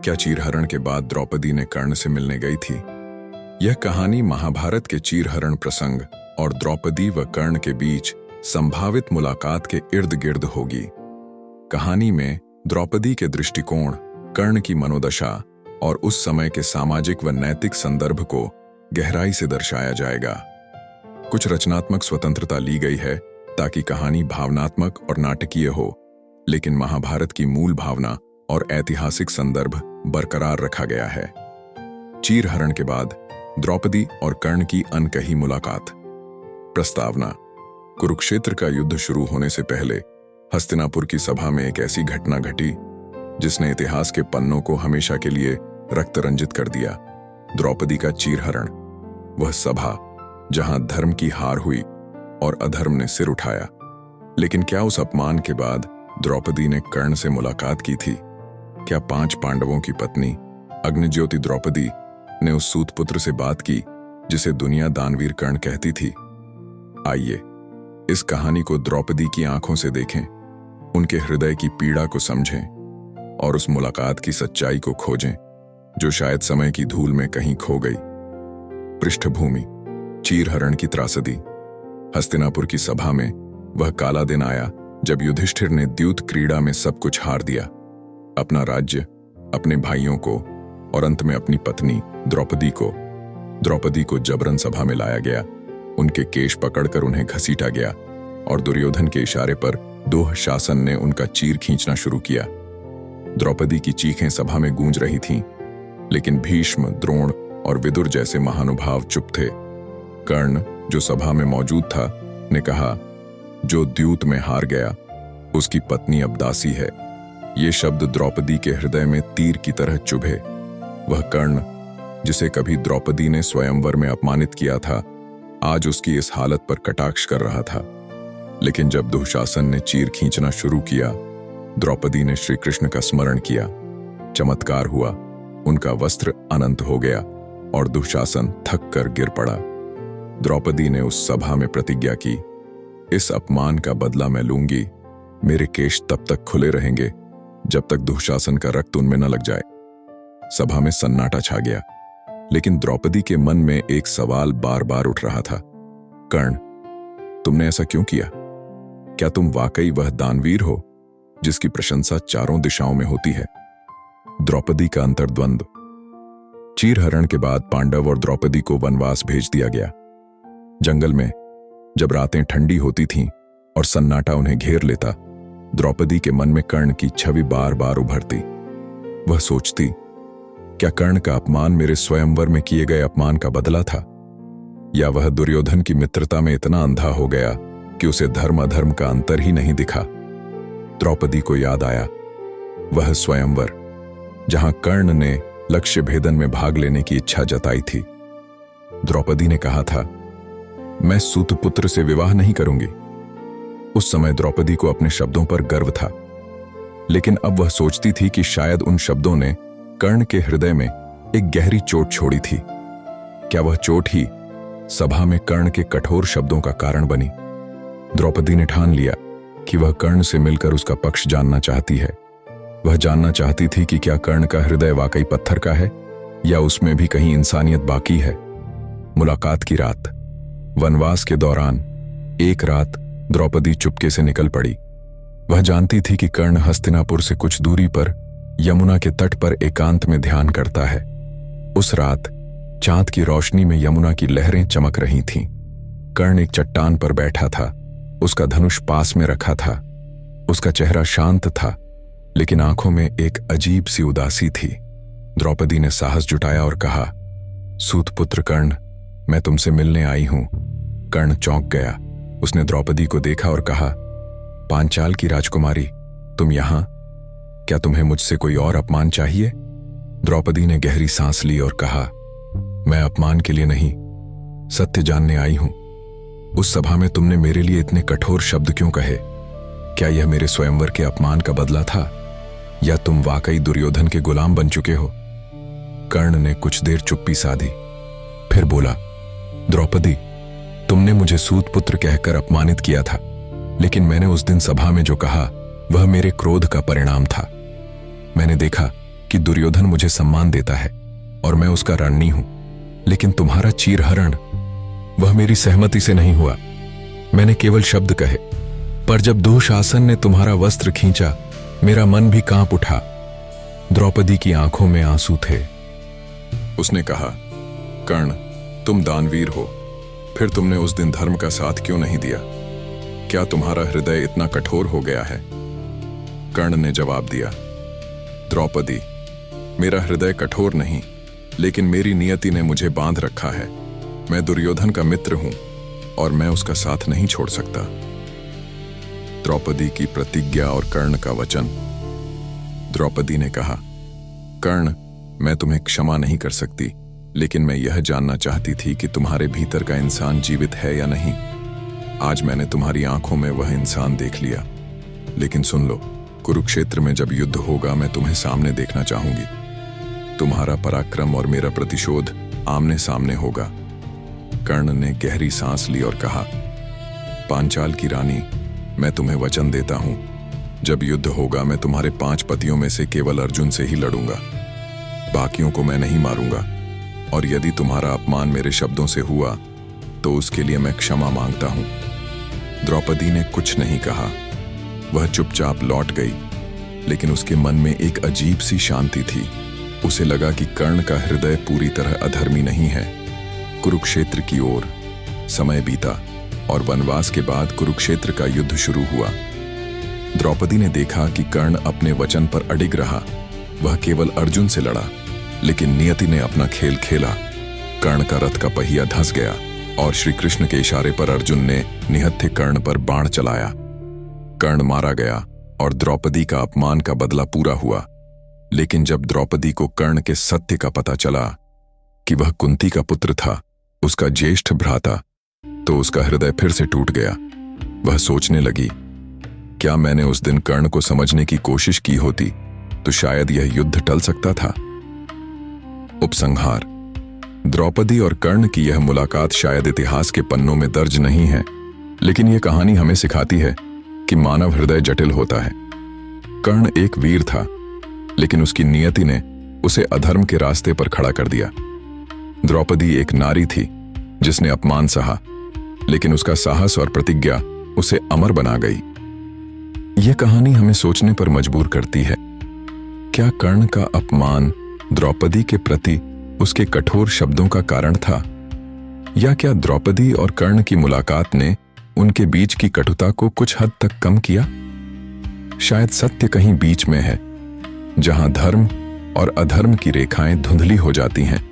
क्या चीरहरण के बाद द्रौपदी ने कर्ण से मिलने गई थी? यह कहानी महाभारत के चीरहरण प्रसंग और द्रौपदी व कर्ण के बीच संभावित मुलाकात के इर्द गिर्द होगी। कहानी में द्रौपदी के दृष्टिकोण, कर्ण की मनोदशा और उस समय के सामाजिक व नैतिक संदर्भ को गहराई से दर्शाया जाएगा। कुछ रचनात्मक स्वतंत्रता ली गई है ताकि कहानी भावनात्मक और नाटकीय हो, लेकिन महाभारत की मूल भावना और ऐतिहासिक संदर्भ बरकरार रखा गया है। चीरहरण के बाद द्रौपदी और कर्ण की अनकही मुलाकात। प्रस्तावना: कुरुक्षेत्र का युद्ध शुरू होने से पहले हस्तिनापुर की सभा में एक ऐसी घटना घटी जिसने इतिहास के पन्नों को हमेशा के लिए रक्त रंजित कर दिया। द्रौपदी का चीरहरण, वह सभा जहां धर्म की हार हुई और अधर्म ने सिर उठाया। लेकिन क्या उस अपमान के बाद द्रौपदी ने कर्ण से मुलाकात की थी? क्या 5 पांडवों की पत्नी अग्निज्योति द्रौपदी ने उस सूतपुत्र से बात की जिसे दुनिया दानवीर कर्ण कहती थी? आइए इस कहानी को द्रौपदी की आंखों से देखें, उनके हृदय की पीड़ा को समझें और उस मुलाकात की सच्चाई को खोजें जो शायद समय की धूल में कहीं खो गई। पृष्ठभूमि: चीरहरण की त्रासदी। हस्तिनापुर की सभा में वह काला दिन आया जब युधिष्ठिर ने द्यूत क्रीड़ा में सब कुछ हार दिया, अपना राज्य, अपने भाइयों को और अंत में अपनी पत्नी द्रौपदी को जबरन सभा में लाया गया। उनके केश पकड़कर उन्हें घसीटा गया और दुर्योधन के इशारे पर दुःशासन ने उनका चीर खींचना शुरू किया। द्रौपदी की चीखें सभा में गूंज रही थीं, लेकिन भीष्म, द्रोण और विदुर जैसे महानुभाव चुप थे। कर्ण, जो सभा में मौजूद था, ने कहा, जो द्यूत में हार गया उसकी पत्नी अब दासी है। ये शब्द द्रौपदी के हृदय में तीर की तरह चुभे। वह कर्ण जिसे कभी द्रौपदी ने स्वयंवर में अपमानित किया था, आज उसकी इस हालत पर कटाक्ष कर रहा था। लेकिन जब दुःशासन ने चीर खींचना शुरू किया, द्रौपदी ने श्री कृष्ण का स्मरण किया। चमत्कार हुआ, उनका वस्त्र अनंत हो गया और दुःशासन थक कर गिर पड़ा। द्रौपदी ने उस सभा में प्रतिज्ञा की, इस अपमान का बदला मैं लूंगी। मेरे केश तब तक खुले रहेंगे जब तक दुःशासन का रक्त उनमें न लग जाए। सभा में सन्नाटा छा गया, लेकिन द्रौपदी के मन में एक सवाल बार बार उठ रहा था। कर्ण, तुमने ऐसा क्यों किया? क्या तुम वाकई वह दानवीर हो जिसकी प्रशंसा चारों दिशाओं में होती है? द्रौपदी का अंतर्द्वंद। चीरहरण के बाद पांडव और द्रौपदी को वनवास भेज दिया गया। जंगल में जब रातें ठंडी होती थीं और सन्नाटा उन्हें घेर लेता, द्रौपदी के मन में कर्ण की छवि बार बार उभरती। वह सोचती, क्या कर्ण का अपमान मेरे स्वयंवर में किए गए अपमान का बदला था? या वह दुर्योधन की मित्रता में इतना अंधा हो गया कि उसे धर्म अधर्म का अंतर ही नहीं दिखा? द्रौपदी को याद आया वह स्वयंवर जहां कर्ण ने लक्ष्य भेदन में भाग लेने की इच्छा जताई थी। द्रौपदी ने कहा था, मैं सूतपुत्र से विवाह नहीं करूंगी। उस समय द्रौपदी को अपने शब्दों पर गर्व था, लेकिन अब वह सोचती थी कि शायद उन शब्दों ने कर्ण के हृदय में एक गहरी चोट छोड़ी थी। क्या वह चोट ही सभा में कर्ण के कठोर शब्दों का कारण बनी? द्रौपदी ने ठान लिया कि वह कर्ण से मिलकर उसका पक्ष जानना चाहती है। वह जानना चाहती थी कि क्या कर्ण का हृदय वाकई पत्थर का है या उसमें भी कहीं इंसानियत बाकी है। मुलाकात की रात। वनवास के दौरान एक रात द्रौपदी चुपके से निकल पड़ी। वह जानती थी कि कर्ण हस्तिनापुर से कुछ दूरी पर यमुना के तट पर एकांत में ध्यान करता है। उस रात चांद की रोशनी में यमुना की लहरें चमक रही थीं। कर्ण एक चट्टान पर बैठा था, उसका धनुष पास में रखा था। उसका चेहरा शांत था, लेकिन आंखों में एक अजीब सी उदासी थी। द्रौपदी ने साहस जुटाया और कहा, सूतपुत्र कर्ण, मैं तुमसे मिलने आई हूं। कर्ण चौंक गया। उसने द्रौपदी को देखा और कहा, पांचाल की राजकुमारी, तुम यहां? क्या तुम्हें मुझसे कोई और अपमान चाहिए? द्रौपदी ने गहरी सांस ली और कहा, मैं अपमान के लिए नहीं, सत्य जानने आई हूं। उस सभा में तुमने मेरे लिए इतने कठोर शब्द क्यों कहे? क्या यह मेरे स्वयंवर के अपमान का बदला था, या तुम वाकई दुर्योधन के गुलाम बन चुके हो? कर्ण ने कुछ देर चुप्पी साधी, फिर बोला, द्रौपदी, तुमने मुझे सूतपुत्र कहकर अपमानित किया था, लेकिन मैंने उस दिन सभा में जो कहा वह मेरे क्रोध का परिणाम था। मैंने देखा कि दुर्योधन मुझे सम्मान देता है और मैं उसका रणनी हूं, लेकिन तुम्हारा चीरहरण वह मेरी सहमति से नहीं हुआ। मैंने केवल शब्द कहे, पर जब दुःशासन ने तुम्हारा वस्त्र खींचा मेरा मन भी कांप उठा। द्रौपदी की आंखों में आंसू थे। उसने कहा, कर्ण, तुम दानवीर हो, फिर तुमने उस दिन धर्म का साथ क्यों नहीं दिया? क्या तुम्हारा हृदय इतना कठोर हो गया है? कर्ण ने जवाब दिया, द्रौपदी, मेरा हृदय कठोर नहीं, लेकिन मेरी नियति ने मुझे बांध रखा है। मैं दुर्योधन का मित्र हूं और मैं उसका साथ नहीं छोड़ सकता। द्रौपदी की प्रतिज्ञा और कर्ण का वचन। द्रौपदी ने कहा, कर्ण, मैं तुम्हें क्षमा नहीं कर सकती, लेकिन मैं यह जानना चाहती थी कि तुम्हारे भीतर का इंसान जीवित है या नहीं। आज मैंने तुम्हारी आंखों में वह इंसान देख लिया। लेकिन सुन लो, कुरुक्षेत्र में जब युद्ध होगा मैं तुम्हें सामने देखना चाहूंगी। तुम्हारा पराक्रम और मेरा प्रतिशोध आमने सामने होगा। कर्ण ने गहरी सांस ली और कहा, पांचाल की रानी, मैं तुम्हें वचन देता हूं, जब युद्ध होगा मैं तुम्हारे 5 पतियों में से केवल अर्जुन से ही लड़ूंगा। बाकियों को मैं नहीं मारूंगा, और यदि तुम्हारा अपमान मेरे शब्दों से हुआ तो उसके लिए मैं क्षमा मांगता हूं। द्रौपदी ने कुछ नहीं कहा। वह चुपचाप लौट गई, लेकिन उसके मन में एक अजीब सी शांति थी। उसे लगा कि कर्ण का हृदय पूरी तरह अधर्मी नहीं है। कुरुक्षेत्र की ओर समय बीता और वनवास के बाद कुरुक्षेत्र का युद्ध शुरू हुआ। द्रौपदी ने देखा कि कर्ण अपने वचन पर अडिग रहा। वह केवल अर्जुन से लड़ा, लेकिन नियति ने अपना खेल खेला। कर्ण का रथ का पहिया धंस गया और श्री कृष्ण के इशारे पर अर्जुन ने निहत्थे कर्ण पर बाण चलाया। कर्ण मारा गया और द्रौपदी का अपमान का बदला पूरा हुआ। लेकिन जब द्रौपदी को कर्ण के सत्य का पता चला कि वह कुंती का पुत्र था, उसका ज्येष्ठ भ्राता, तो उसका हृदय फिर से टूट गया। वह सोचने लगी, क्या मैंने उस दिन कर्ण को समझने की कोशिश की होती तो शायद यह युद्ध टल सकता था। उपसंहार। द्रौपदी और कर्ण की यह मुलाकात शायद इतिहास के पन्नों में दर्ज नहीं है, लेकिन यह कहानी हमें सिखाती है कि मानव हृदय जटिल होता है। कर्ण एक वीर था, लेकिन उसकी नियति ने उसे अधर्म के रास्ते पर खड़ा कर दिया। द्रौपदी एक नारी थी जिसने अपमान सहा, लेकिन उसका साहस और प्रतिज्ञा उसे अमर बना गई। यह कहानी हमें सोचने पर मजबूर करती है। क्या कर्ण का अपमान द्रौपदी के प्रति उसके कठोर शब्दों का कारण था, या क्या द्रौपदी और कर्ण की मुलाकात ने उनके बीच की कटुता को कुछ हद तक कम किया? शायद सत्य कहीं बीच में है, जहां धर्म और अधर्म की रेखाएं धुंधली हो जाती हैं।